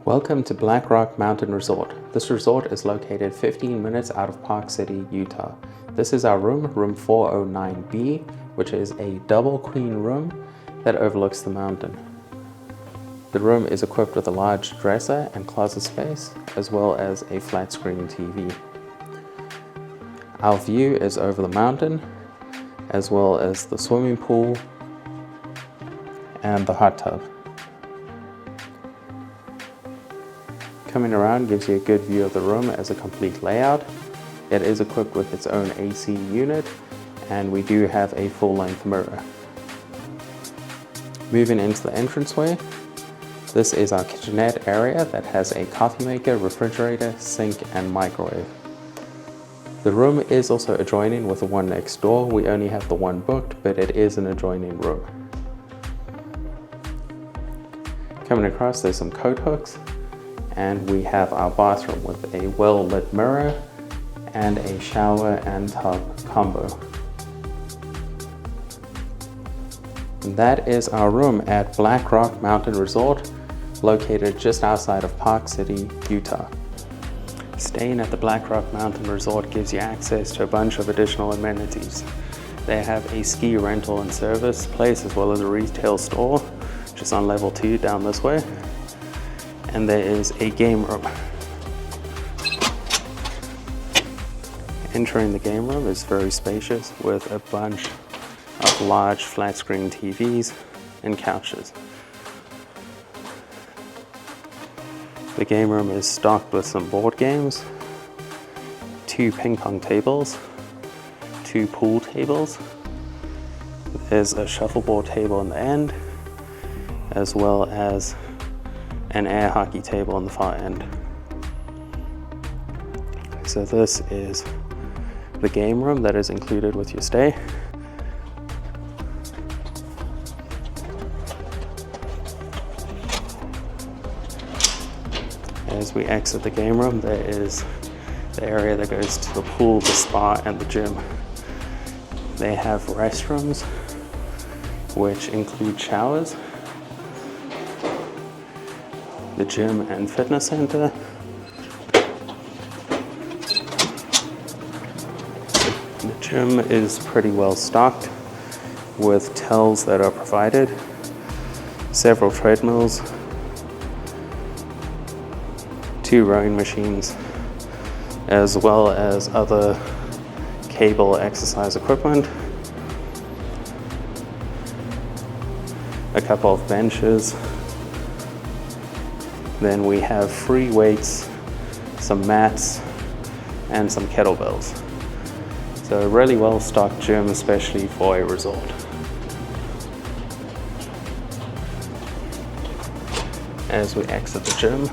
Welcome to Black Rock Mountain Resort. This resort is located 15 minutes out of Park City, Utah. This is our room 409B, which is a double queen room that overlooks the mountain. The room is equipped with a large dresser and closet space, as well as a flat screen TV. Our view is over the mountain, as well as the swimming pool and the hot tub. Coming around gives you a good view of the room as a complete layout. It is equipped with its own AC unit, and we do have a full-length mirror. Moving into the entranceway, this is our kitchenette area that has a coffee maker, refrigerator, sink, and microwave. The room is also adjoining with the one next door. We only have the one booked, but it is an adjoining room. Coming across, there's some coat hooks, and we have our bathroom with a well-lit mirror and a shower and tub combo. And that is our room at Black Rock Mountain Resort, located just outside of Park City, Utah. Staying at the Black Rock Mountain Resort gives you access to a bunch of additional amenities. They have a ski rental and service place, as well as a retail store just on level 2 down this way. And there is a game room. Entering the game room is very spacious with a bunch of large flat screen TVs and couches. The game room is stocked with some board games, 2 ping pong tables, 2 pool tables. There's a shuffleboard table in the end, as well as an air hockey table on the far end. So this is the game room that is included with your stay. As we exit the game room, there is the area that goes to the pool, the spa, and the gym. They have restrooms, which include showers, the gym and fitness center, the gym is pretty well stocked with tells that are provided, several treadmills, 2 rowing machines, as well as other cable exercise equipment, a couple of benches. Then we have free weights, some mats, and some kettlebells. So a really well stocked gym, especially for a resort. As we exit the gym,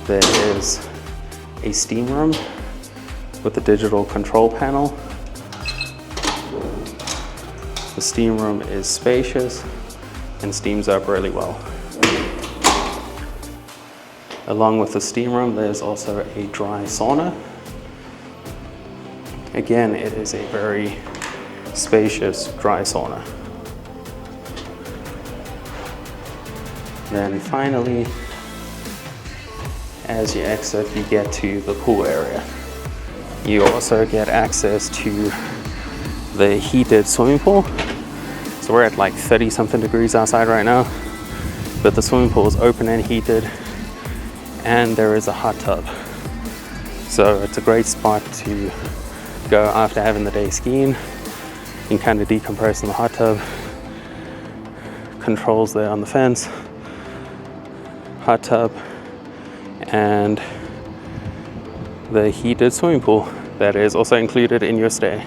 there is a steam room with a digital control panel. The steam room is spacious and steams up really well. Along with the steam room, there's also a dry sauna. Again, it is a very spacious dry sauna. Then finally, as you exit, you get to the pool area. You also get access to the heated swimming pool. So we're at like 30 something degrees outside right now, but the swimming pool is open and heated, and there is a hot tub. So it's a great spot to go after having the day skiing. You can kind of decompress in the hot tub. Controls there on the fence, hot tub, and the heated swimming pool that is also included in your stay.